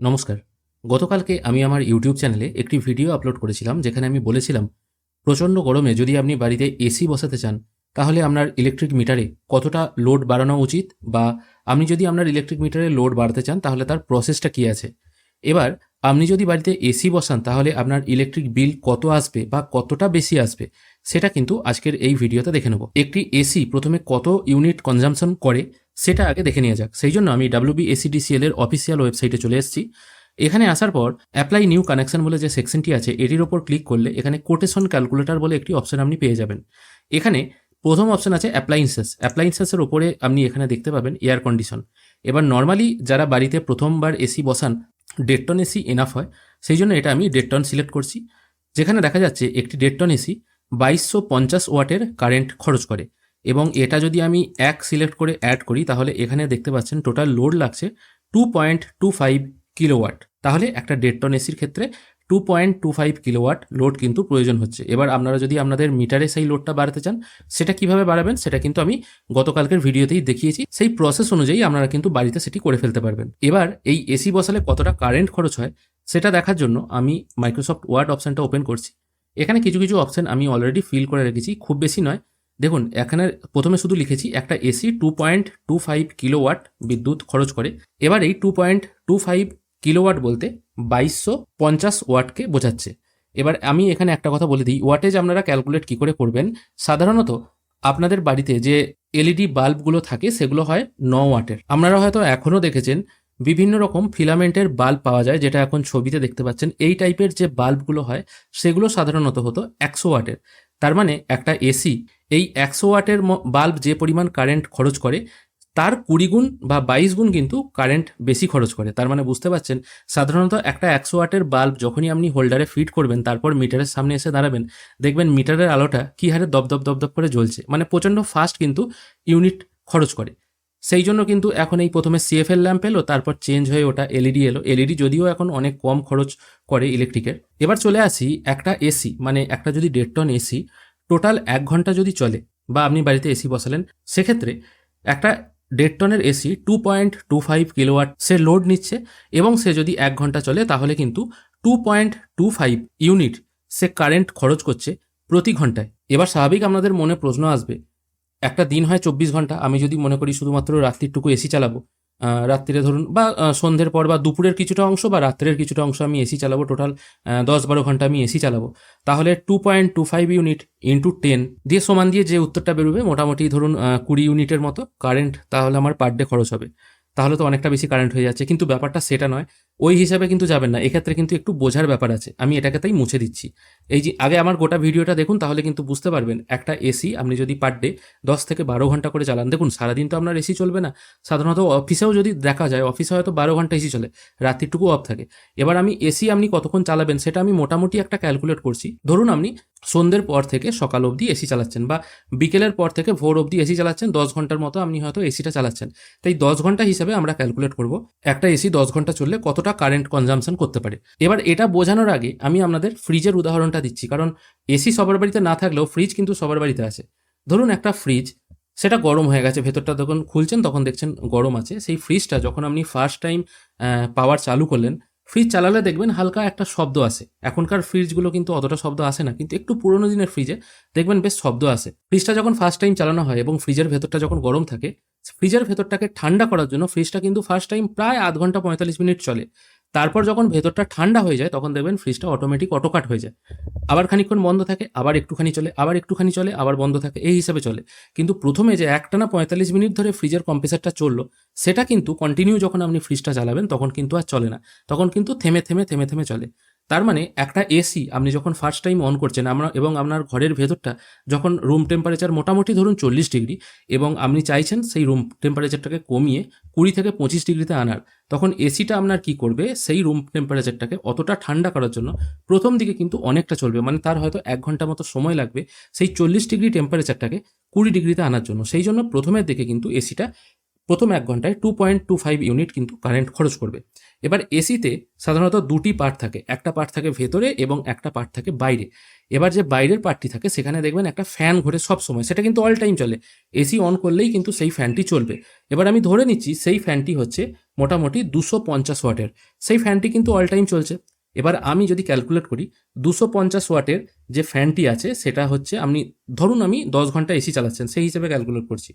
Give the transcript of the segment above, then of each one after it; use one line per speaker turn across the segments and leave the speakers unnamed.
নমস্কার। গতকালকে আমি আমার ইউটিউব চ্যানেলে একটি ভিডিও আপলোড করেছিলাম যেখানে আমি বলেছিলাম প্রচণ্ড গরমে যদি আপনি বাড়িতে এসি বসাতে চান তাহলে আপনার ইলেকট্রিক মিটারে কতটা লোড বাড়ানো উচিত, বা আপনি যদি আপনার ইলেকট্রিক মিটারে লোড বাড়াতে চান তাহলে তার প্রসেসটা কী আছে। এবার আপনি যদি বাড়িতে এসি বসান তাহলে আপনার ইলেকট্রিক বিল কত আসবে বা কতটা বেশি আসবে সেটা কিন্তু আজকের এই ভিডিওতে দেখে নেব। একটি এসি প্রথমে কত ইউনিট কনজাম্পশন করে সেটা আগে দেখে নেওয়া যাক। সেই জন্য আমি WBACDCL এর অফিসিয়াল ওয়েবসাইটে চলে এসেছি। এখানে আসার পর অ্যাপ্লাই নিউ কানেকশন বলে যে সেকশনটি আছে এটির ওপর ক্লিক করলে এখানে কোটেশন ক্যালকুলেটর বলে একটি অপশন আপনি পেয়ে যাবেন। এখানে প্রথম অপশন আছে অ্যাপ্লায়েন্সেসের ওপরে আপনি এখানে দেখতে পাবেন এয়ার কন্ডিশন। এবার নর্মালি যারা বাড়িতে প্রথমবার এসি বসান 1.5 টন এসি এনাফ হয়, সেই জন্য এটা আমি 1.5 টন সিলেক্ট করছি। যেখানে দেখা যাচ্ছে একটি 1.5 টন এসি 2250 ওয়াটের কারেন্ট খরচ করে, এবং এটা যদি আমি সিলেক্ট করে অ্যাড করি তাহলে এখানে দেখতে পাচ্ছেন টোটাল লোড লাগছে 2.25 কিলোওয়াট। তাহলে একটা 1.5 টন এসির ক্ষেত্রে 2.25 কিলোওয়াট লোড কিন্তু প্রয়োজন হচ্ছে। এবার আপনারা যদি আপনাদের মিটারে সেই লোডটা বাড়াতে চান সেটা কিভাবে বাড়াবেন সেটা কিন্তু আমি গতকালকের ভিডিওতেই দেখিয়েছি। সেই প্রসেস অনুযায়ী আপনারা কিন্তু বাড়িতে সেটি করে ফেলতে পারবেন। এবার এই এসি বসালে কতটা কারেন্ট খরচ হয় সেটা দেখার জন্য আমি মাইক্রোসফট ওয়ার্ড অপশানটা ওপেন করছি। এখানে কিছু কিছু অপশান আমি অলরেডি ফিল করে রেখেছি, খুব বেশি নয়। দেখুন এখানে প্রথমে শুধু লিখেছি একটা এসি 2.25 কিলোওয়াট বিদ্যুৎ খরচ করে। এবার এই 2.25 কিলোওয়াট বলতে 2250 ওয়াটকে বোঝাচ্ছে। এবার আমি এখানে একটা কথা বলে দিই, ওয়াটেজ আপনারা ক্যালকুলেট কী করে করবেন। সাধারণত আপনাদের বাড়িতে যে এলইডি বাল্বগুলো থাকে সেগুলো হয় 9 ওয়াটের। আপনারা হয়তো এখনও দেখেছেন বিভিন্ন রকম ফিলামেন্টের বাল্ব পাওয়া যায়, যেটা এখন ছবিতে দেখতে পাচ্ছেন। এই টাইপের যে বাল্বগুলো হয় সেগুলো সাধারণত হতো 100 ওয়াটের। তার মানে একটা এসি এই 100 ওয়াটের বাল্ব যে পরিমাণ কারেন্ট খরচ করে তার 20 গুণ বা 22 গুণ কিন্তু কারেন্ট বেশি খরচ করে। তার মানে বুঝতে পারছেন, সাধারণত একটা 100 ওয়াটের বাল্ব যখনই আপনি হোল্ডারে ফিট করবেন তারপর মিটারের সামনে এসে দাঁড়াবেন, দেখবেন মিটারের আলোটা কী হারে দপদপ দপদপ করে জ্বলছে, মানে প্রচণ্ড ফাস্ট কিন্তু ইউনিট খরচ করে। সেই জন্য কিন্তু এখন এই প্রথমে CFL ল্যাম্প এলো, তারপর চেঞ্জ হয়ে ওটা এলইডি এলো। এলইডি যদিও এখন অনেক কম খরচ করে ইলেকট্রিকের। এবার চলে আসি একটা এসি, মানে একটা যদি 1.5 টন এসি টোটাল 1 ঘন্টা যদি চলে, বা আপনি বাড়িতে এসি বসালেন, সেক্ষেত্রে একটা 1.5 টনের এসি 2.25 কিলোওয়াট সে লোড নিচ্ছে, এবং সে যদি 1 ঘন্টা চলে তাহলে কিন্তু 2.25 ইউনিট সে কারেন্ট খরচ করছে প্রতি ঘন্টায়। এবার স্বাভাবিক আপনাদের মনে প্রশ্ন আসবে, একটা দিন হয় 24 ঘন্টা, আমি যদি মনে করি শুধুমাত্র রাত্রিটুকু এসি চালাবো, রাত্রিরে ধরুন বা সন্ধ্যের পর বা দুপুরের কিছুটা অংশ বা রাত্রের কিছুটা অংশ আমি এসি চালাবো, টোটাল 10-12 ঘন্টা আমি এসি চালাবো, তাহলে 2.25 ইউনিট ইন্টু 10 দিয়ে সমান দিয়ে যে উত্তরটা বেরোবে মোটামুটি ধরুন 20 ইউনিটের মতো কারেন্ট তাহলে আমার পার ডে খরচ হবে। তাহলে তো অনেকটা বেশি কারেন্ট হয়ে যাচ্ছে, কিন্তু ব্যাপারটা সেটা নয়। ওই হিসাবে কিন্তু যাবেন না, এক্ষেত্রে কিন্তু একটু বোঝার ব্যাপার আছে। আমি এটাকে তাই মুছে দিচ্ছি। এই যে আগে আমার গোটা ভিডিওটা দেখুন, তাহলে কিন্তু বুঝতে পারবেন একটা এসি আপনি যদি পার ডে 10 থেকে 12 ঘন্টা করে চালান, দেখুন সারাদিন তো আপনার এসি চলবে না। সাধারণত অফিসেও যদি দেখা যায় অফিসে হয়তো 12 ঘন্টা এসি চলে, রাত্রিটুকু অফ থাকে। এবার আমি এসি আপনি কতক্ষণ চালাবেন সেটা আমি মোটামুটি একটা ক্যালকুলেট করছি। ধরুন আপনি সন্ধ্যের পর থেকে সকাল অবধি এসি চালাচ্ছেন, বা বিকেলের পর থেকে ভোর অবধি এসি চালাচ্ছেন, 10 ঘন্টার মতো আপনি হয়তো এসিটা চালাচ্ছেন। তাই 10 ঘন্টা হিসাবে আমরা ক্যালকুলেট করব একটা এসি 10 ঘন্টা চললে কতটা কারেন্ট কনজাম্পশন করতে পারে। এবার এটা বোঝানোর আগে আমি আপনাদের ফ্রিজের উদাহরণটা দিচ্ছি, কারণ এসি সবার বাড়িতে না থাকলেও ফ্রিজ কিন্তু সবার বাড়িতে আছে। ধরুন একটা ফ্রিজ, সেটা গরম হয়ে গেছে, ভেতরটা যখন খুলছেন তখন দেখছেন গরম আছে। সেই ফ্রিজটা যখন আপনি ফার্স্ট টাইম পাওয়ার চালু করলেন, ফ্রিজ চালালে দেখবেন হালকা একটা শব্দ আসে। এখনকার ফ্রিজগুলো কিন্তু অতটা শব্দ আসে না, কিন্তু একটু পুরোনো দিনের ফ্রিজে দেখবেন বেশ শব্দ আসে। ফ্রিজটা যখন ফার্স্ট টাইম চালানো হয় এবং ফ্রিজের ভেতরটা যখন গরম থাকে, ফ্রিজের ভেতরটাকে ঠান্ডা করার জন্য ফ্রিজটা কিন্তু ফার্স্ট টাইম প্রায় আধ ঘন্টা 45 মিনিট চলে। তারপর যখন ভেতরটা ঠান্ডা হয়ে যায় তখন দেখবেন ফ্রিজটা অটোমেটিক অটোকাট হয়ে যায়, আবার খানিকক্ষণ বন্ধ থাকে, আবার একটুখানি চলে, আবার একটুখানি চলে, আবার বন্ধ থাকে, এই হিসাবে চলে। কিন্তু প্রথমে যে একটানা 45 মিনিট ধরে ফ্রিজের কম্প্রেসারটা চললো, সেটা কিন্তু কন্টিনিউ যখন আপনি ফ্রিজটা চালাবেন তখন কিন্তু আর চলে না, তখন কিন্তু থেমে থেমে থেমে থেমে চলে। তার মানে একটা এসি আপনি যখন ফার্স্ট টাইম অন করছেন এবং আপনার ঘরের ভেতরটা যখন রুম টেম্পারেচার মোটামুটি ধরুন 40 ডিগ্রি, এবং আপনি চাইছেন সেই রুম টেম্পারেচারটাকে কমিয়ে 20 থেকে 25 ডিগ্রিতে আনার, তখন এসিটা আপনার কি করবে, সেই রুম টেম্পারেচারটাকে অতটা ঠান্ডা করার জন্য প্রথম দিকে কিন্তু অনেকটা চলবে, মানে তার হয়তো 1 ঘন্টা মতো সময় লাগবে সেই 40 ডিগ্রি টেম্পারেচারটাকে 20 ডিগ্রিতে আনার জন্য। সেই জন্য প্রথমের দিকে কিন্তু এসিটা প্রথম 1 ঘন্টায় 2.25 ইউনিট কিন্তু কারেন্ট খরচ করবে। এবার এসিতে সাধারণত দুটি পার্ট থাকে, একটা পার্ট থাকে ভেতরে এবং একটা পার্ট থাকে বাইরে। এবার যে বাইরের পার্টটি থাকে সেখানে দেখবেন একটা ফ্যান ঘোরে সব সময়, সেটা কিন্তু অল টাইম চলে, এসি অন করলেই কিন্তু সেই ফ্যানটি চলবে। এবার আমি ধরে নিচ্ছি সেই ফ্যানটি হচ্ছে মোটামুটি 250 ওয়াটের, সেই ফ্যানটি কিন্তু অল টাইম চলছে। এবার আমি যদি ক্যালকুলেট করি 250 ওয়াটের যে ফ্যানটি আছে সেটা হচ্ছে, ধরুন আমি 10 ঘন্টা এসি চালাচ্ছেন সেই হিসেবে ক্যালকুলেট করছি,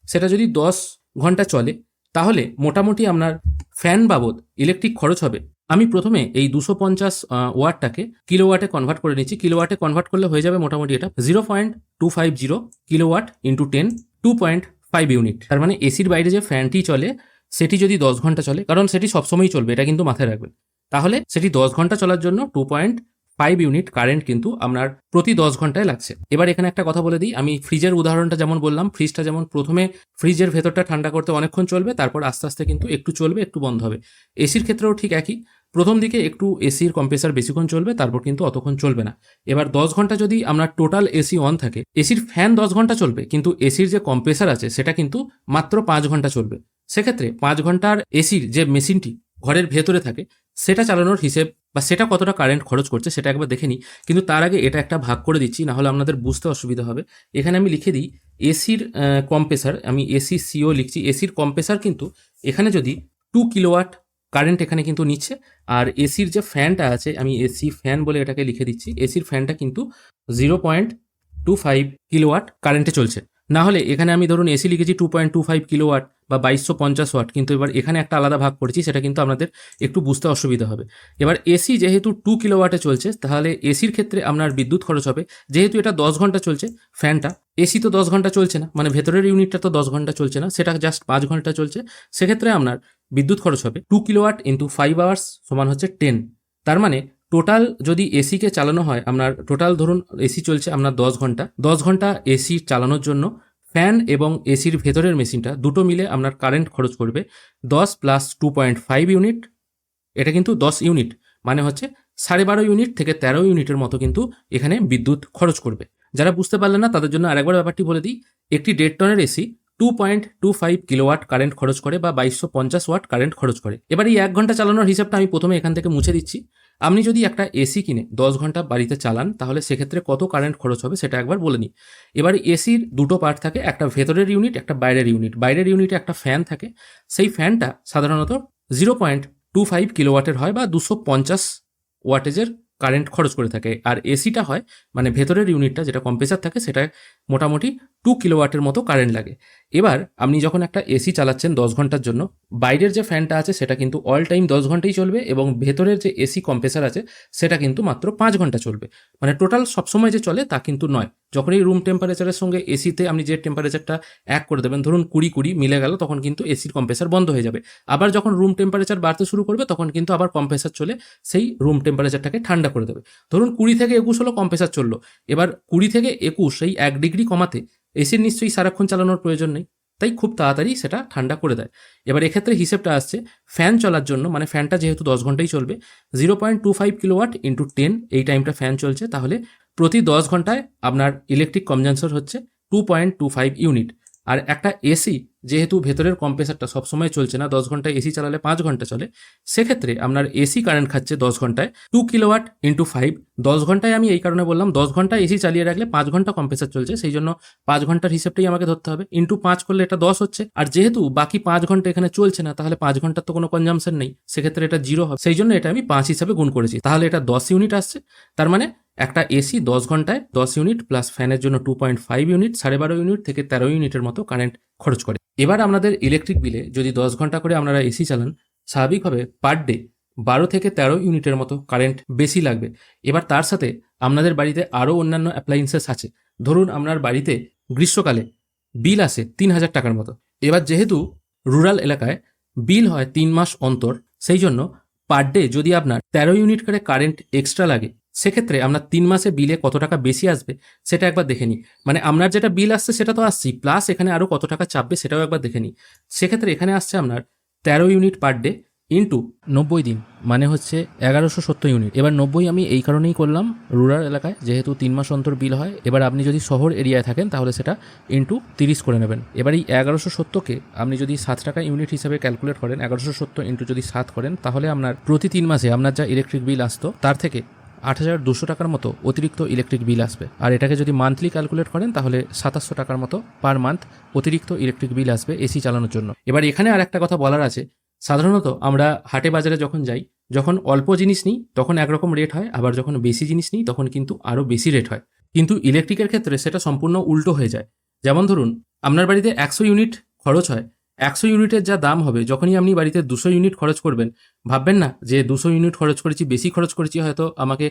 সেটা যদি 10 ঘন্টা চলে তাহলে মোটামুটি আপনার ফ্যান বাবদ ইলেকট্রিক খরচ হবে। আমি প্রথমে এই 250 ওয়াটটাকে কিলোওয়াটে কনভার্ট করে নিচ্ছি। কিলোওয়াটে কনভার্ট করলে হয়ে যাবে মোটামুটি এটা 0.250 কিলোওয়াট ইন্টু 10, 2.5 ইউনিট। তার মানে এসির বাইরে যে ফ্যানটি চলে সেটি যদি 10 ঘন্টা চলে, কারণ সেটি সবসময়ই চলবে, এটা কিন্তু মাথায় রাখবেন, তাহলে সেটি 10 ঘন্টা চলার জন্য 2.5 ইউনিট কারেন্ট কিন্তু আপনার প্রতি 10 ঘন্টায় লাগছে। এবার এখানে একটা কথা বলে দিই, আমি ফ্রিজের উদাহরণটা যেমন বললাম, ফ্রিজটা যেমন প্রথমে ফ্রিজের ভেতরটা ঠান্ডা করতে অনেকক্ষণ চলবে, তারপর আস্তে আস্তে কিন্তু একটু চলবে একটু বন্ধ হবে। এসির ক্ষেত্রেও ঠিক একই, প্রথম দিকে একটু এসির কম্প্রেসার বেশিক্ষণ চলবে, তারপর কিন্তু অতক্ষণ চলবে না। এবার 10 ঘন্টা যদি আপনার টোটাল এসি অন থাকে, এসির ফ্যান 10 ঘন্টা চলবে, কিন্তু এসির যে কম্প্রেসার আছে সেটা কিন্তু মাত্র 5 ঘন্টা চলবে। সেক্ষেত্রে 5 ঘন্টার এসির যে মেশিনটি ঘরের ভেতরে থাকে সেটা চালানোর হিসেব বা সেটা কতটা কারেন্ট খরচ করছে সেটা একবার দেখে নিই। কিন্তু তার আগে এটা একটা ভাগ করে দিচ্ছি, না হলে আপনাদের বুঝতে অসুবিধা হবে। এখানে আমি লিখে দিই এসির কম্প্রেসার, আমি এসি সিও লিখছি। এসির কম্প্রেসার কিন্তু এখানে যদি 2 কিলোওয়াট কারেন্ট এখানে কিন্তু নিচ্ছে, আর এসির যে ফ্যানটা আছে, আমি এসি ফ্যান বলে এটাকে লিখে দিচ্ছি, এসির ফ্যানটা কিন্তু 0.25 কিলোওয়াট কারেন্টে চলছে। না হলে এখানে আমি ধরুন এসি লিখেছি 2.25 কিলোওয়াট বা 2250 ওয়াট, কিন্তু এবার এখানে একটা আলাদা ভাগ করেছি, সেটা কিন্তু আপনাদের একটু বুঝতে অসুবিধা হবে। এবার এসি যেহেতু 2 কিলোওয়াটে চলছে, তাহলে এসির ক্ষেত্রে আপনার বিদ্যুৎ খরচ হবে, যেহেতু এটা 10 ঘন্টা চলছে ফ্যানটা, এসি তো 10 ঘন্টা চলছে না, মানে ভেতরের ইউনিটটা তো 10 ঘন্টা চলছে না, সেটা জাস্ট 5 ঘন্টা চলছে। সেক্ষেত্রে আপনার বিদ্যুৎ খরচ হবে 2 কিলোওয়াট ইন্টু 5 আওয়ার্স সমান হচ্ছে 10। তার মানে টোটাল যদি এসিকে চালানো হয়, আপনার টোটাল ধরুন এসি চলছে আপনার 10 ঘন্টা, 10 ঘন্টা এসি চালানোর জন্য ফ্যান এবং এসির ভেতরের মেশিনটা দুটো মিলে আপনার কারেন্ট খরচ করবে 10 প্লাস 2.5 ইউনিট, এটা কিন্তু 10 ইউনিট, মানে হচ্ছে 12.5 ইউনিট থেকে 13 ইউনিটের মতো কিন্তু এখানে বিদ্যুৎ খরচ করবে। যারা বুঝতে পারলেন না তাদের জন্য আরেকবার ব্যাপারটি বলে দিই, একটি 1.5 টনের এসি 2.25 কিলোওয়াট কারেন্ট খরচ করে বা 2250 ওয়াট কারেন্ট খরচ করে। এবার এই 1 ঘন্টা চালানোর হিসাবটা আমি প্রথমে এখান থেকে মুছে দিচ্ছি। আপনি যদি একটা এসি কিনে 10 ঘন্টা বাড়িতে চালান তাহলে সেক্ষেত্রে কত কারেন্ট খরচ হবে সেটা একবার বলে নিই। এবার এসির দুটো পার্ট থাকে, একটা ভেতরের ইউনিট একটা বাইরের ইউনিট। বাইরের ইউনিটে একটা ফ্যান থাকে, সেই ফ্যানটা সাধারণত 0.25 কিলোওয়াটের হয় বা 250 ওয়াটেজের কারেন্ট খরচ করে থাকে। আর এসিটা হয় মানে ভেতরের ইউনিটটা যেটা কম্প্রেসার থাকে সেটা মোটামুটি 2 কিলোওয়াটের মতো কারেন্ট লাগে। এবার আপনি যখন একটা এসি চালাচ্ছেন 10 ঘন্টার জন্য, বাইরের যে ফ্যানটা আছে সেটা কিন্তু অল টাইম 10 ঘন্টাই চলবে এবং ভেতরের যে এসি কম্প্রেসার আছে সেটা কিন্তু মাত্র 5 ঘন্টা চলবে। মানে টোটাল সবসময় যে চলে তা কিন্তু নয়। যখন এই রুম টেম্পারেচারের সঙ্গে এসিতে আপনি যে টেম্পারেচারটা এক করে দেবেন, ধরুন 20 মিলে গেল, তখন কিন্তু এসির কম্প্রেসার বন্ধ হয়ে যাবে। আবার যখন রুম টেম্পারেচার বাড়তে শুরু করবে তখন কিন্তু আবার কম্প্রেসার চলে সেই রুম টেম্পারেচারটাকে ঠান্ডা করে দেবে। ধরুন 20 থেকে 21 হলো, কম্প্রেসার চললো, এবার 20 থেকে 21 সেই 1 ডিগ্রি কমাতে এসির নিশ্চয়ই সারাক্ষণ চালানোর প্রয়োজন নেই, তাই খুব তাড়াতাড়ি সেটা ঠান্ডা করে দেয়। এবার এক্ষেত্রে হিসেবটা আসছে ফ্যান চলার জন্য, মানে ফ্যানটা যেহেতু 10 ঘন্টাই চলবে, 0.25 কিলোওয়াট ইন্টু 10 এই টাইমটা ফ্যান চলছে, তাহলে প্রতি 10 ঘন্টায় আপনার ইলেকট্রিক কনজাম্পশন হচ্ছে 2.25 ইউনিট। আর একটা এসি যেহেতু ভেতরের কম্প্রেসারটা সবসময় চলছে না, 10 ঘন্টায় এসি চালালে 5 ঘন্টা চলে, সেক্ষেত্রে আপনার এসি কারেন্ট খাচ্ছে 10 ঘন্টায় 2 কিলোওয়াট ইন্টু 5। 10 ঘন্টায় আমি এই কারণে বললাম 10 ঘন্টা এসি চালিয়ে রাখলে 5 ঘন্টা কম্প্রেসার চলছে, সেই জন্য 5 ঘন্টার হিসেবটাই আমাকে ধরতে হবে, ইন্টু 5 করলে এটা 10 হচ্ছে। আর যেহেতু বাকি 5 ঘন্টা এখানে চলছে না, তাহলে 5 ঘন্টার তো কোনো কনজাম্পশন নেই, সেক্ষেত্রে এটা 0 হবে, সেই জন্য এটা আমি 5 হিসাবে গুণ করেছি, তাহলে এটা 10 ইউনিট আসছে। তার মানে একটা এসি 10 ঘন্টায় 10 ইউনিট প্লাস ফ্যানের জন্য 2.5 ইউনিট, 12.5 ইউনিট থেকে 13 ইউনিটের মতো কারেন্ট খরচ করে। এবার আপনাদের ইলেকট্রিক বিলে যদি 10 ঘন্টা করে আপনারা এসি চালান, স্বাভাবিকভাবে পার ডে 12 থেকে 13 ইউনিটের মতো কারেন্ট বেশি লাগবে। এবার তার সাথে আপনাদের বাড়িতে আরও অন্যান্য অ্যাপ্লায়েন্সেস আছে। ধরুন আপনার বাড়িতে গ্রীষ্মকালে বিল আসে 3,000 টাকার মতো। এবার যেহেতু রুরাল এলাকায় বিল হয় 3 মাস অন্তর, সেই জন্য পার ডে যদি আপনার 13 ইউনিট করে কারেন্ট এক্সট্রা লাগে, সেক্ষেত্রে আপনার 3 মাসে বিলে কত টাকা বেশি আসবে সেটা একবার দেখে নিই। মানে আপনার যেটা বিল আসছে সেটা তো আসছেই, প্লাস এখানে আরও কত টাকা চাপবে সেটাও একবার দেখে নিই। সেক্ষেত্রে এখানে আসছে আপনার 13 ইউনিট পার ডে ইন্টু 90 দিন মানে হচ্ছে 1170 ইউনিট। এবার 90 আমি এই কারণেই করলাম রুরাল এলাকায়, যেহেতু 3 মাস অন্তর বিল হয়। এবার আপনি যদি শহর এরিয়ায় থাকেন তাহলে সেটা ইন্টু 30 করে নেবেন। এবার এই 1170কে আপনি যদি 7 টাকা ইউনিট হিসাবে ক্যালকুলেট করেন, 1170 ইন্টু যদি 7 করেন, তাহলে আপনার প্রতি 3 মাসে আপনার যা ইলেকট্রিক বিল আসতো তার থেকে 8,200 টাকার মতো অতিরিক্ত ইলেকট্রিক বিল আসবে। আর এটাকে যদি মান্থলি ক্যালকুলেট করেন তাহলে 2700 টাকার মতো পার মান্থ অতিরিক্ত ইলেকট্রিক বিল আসবে এসি চালানোর জন্য। এবার এখানে আর একটা কথা বলার আছে, সাধারণত আমরা হাটে বাজারে যখন যাই, যখন অল্প জিনিস নিই তখন একরকম রেট হয়, আবার যখন বেশি জিনিস নিই তখন কিন্তু আরও বেশি রেট হয়। কিন্তু ইলেকট্রিকের ক্ষেত্রে সেটা সম্পূর্ণ উল্টো হয়ে যায়। যেমন ধরুন আপনার বাড়িতে 100 ইউনিট খরচ হয়, 100 ইউনিটের যা দাম হবে, যখনই আপনি বাড়িতে 200 ইউনিট খরচ করবেন, ভাববেন না যে 200 ইউনিট খরচ করেছি, বেশি খরচ করেছি, হয়তো আমাকে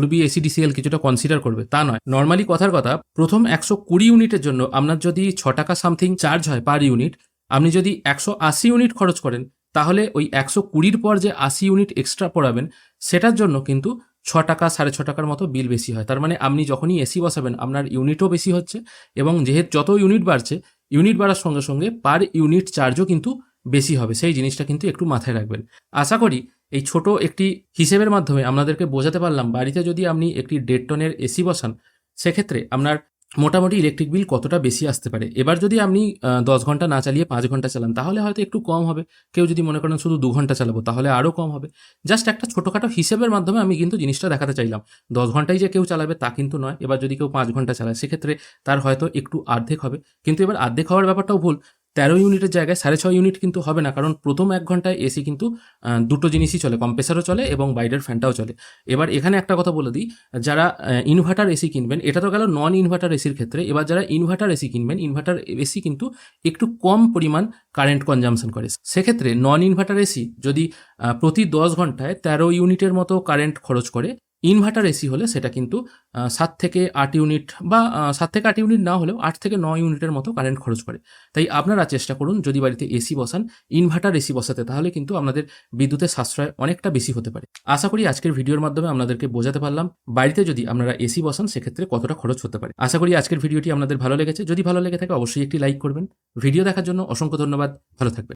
WBACDCL কিছুটা কনসিডার করবে, তা নয়। নর্মালি কথার কথা, প্রথম 120 ইউনিটের জন্য আপনার যদি 6 টাকা সামথিং চার্জ হয় পার ইউনিট, আপনি যদি 180 ইউনিট খরচ করেন তাহলে ওই 120 পর যে 80 ইউনিট এক্সট্রা পড়াবেন সেটার জন্য কিন্তু 6 টাকা 6.5 টাকার মতো বিল বেশি হয়। তার মানে আপনি যখনই এসি বসাবেন আপনার ইউনিটও বেশি হচ্ছে, এবং যেহেতু যত ইউনিট বাড়ছে, ইউনিট বাড়ার সঙ্গে সঙ্গে পার ইউনিট চার্জও কিন্তু বেশি হবে। সেই জিনিসটা কিন্তু একটু মাথায় রাখবেন। আশা করি এই ছোট একটি হিসেবের মাধ্যমে আপনাদেরকে বোঝাতে পারলাম বাড়িতে যদি আপনি একটি 1.5 টনের এসি বসান সেক্ষেত্রে আপনার মোটামুটি ইলেকট্রিক বিল কতটা বেশি আসতে পারে। এবার যদি আপনি 10 ঘন্টা না চালিয়ে 5 ঘন্টা চালান তাহলে হয়তো একটু কম হবে। কেউ যদি মনে করেন শুধু 2 ঘন্টা চালাবো তাহলে আরও কম হবে। জাস্ট একটা ছোটোখাটো হিসেবের মাধ্যমে আমি কিন্তু জিনিসটা দেখাতে চাইলাম। 10 ঘন্টাই যে কেউ চালাবে তা কিন্তু নয়। এবার যদি কেউ 5 ঘন্টা চালায় সেক্ষেত্রে তার হয়তো একটু অর্ধেক হবে। কিন্তু এবার অর্ধেক হওয়ার ব্যাপারটাও ভুল। 13 ইউনিটের জায়গায় 6.5 ইউনিট কিন্তু হবে না, কারণ প্রথম 1 ঘন্টায় এসি কিন্তু দুটো জিনিসই চলে, কম্প্রেসারও চলে এবং বাইরের ফ্যানটাও চলে। এবার এখানে একটা কথা বলে দিই, যারা ইনভার্টার এসি কিনবেন, এটা তো গেল নন ইনভার্টার এসির ক্ষেত্রে। এবার যারা ইনভার্টার এসি কিনবেন, ইনভার্টার এসি কিন্তু একটু কম পরিমাণ কারেন্ট কনজামশন করে। সেক্ষেত্রে নন ইনভার্টার এসি যদি প্রতি 10 ঘন্টায় 13 ইউনিটের মতো কারেন্ট খরচ করে, ইনভার্টার এসি হলে সেটা কিন্তু 7 থেকে 8 ইউনিট বা 7 থেকে 8 ইউনিট না হলেও 8 থেকে 9 ইউনিটের মতো কারেন্ট খরচ করে। তাই আপনারা চেষ্টা করুন যদি বাড়িতে এসি বসান, ইনভার্টার এসি বসাতে, তাহলে কিন্তু আপনাদের বিদ্যুতের সাশ্রয় অনেকটা বেশি হতে পারে। আশা করি আজকের ভিডিওর মাধ্যমে আপনাদেরকে বোঝাতে পারলাম বাড়িতে যদি আপনারা এসি বসান সেক্ষেত্রে কতটা খরচ হতে পারে। আশা করি আজকের ভিডিওটি আপনাদের ভালো লেগেছে। যদি ভালো লেগে থাকে অবশ্যই একটি লাইক করবেন। ভিডিও দেখার জন্য অসংখ্য ধন্যবাদ। ভালো থাকবেন।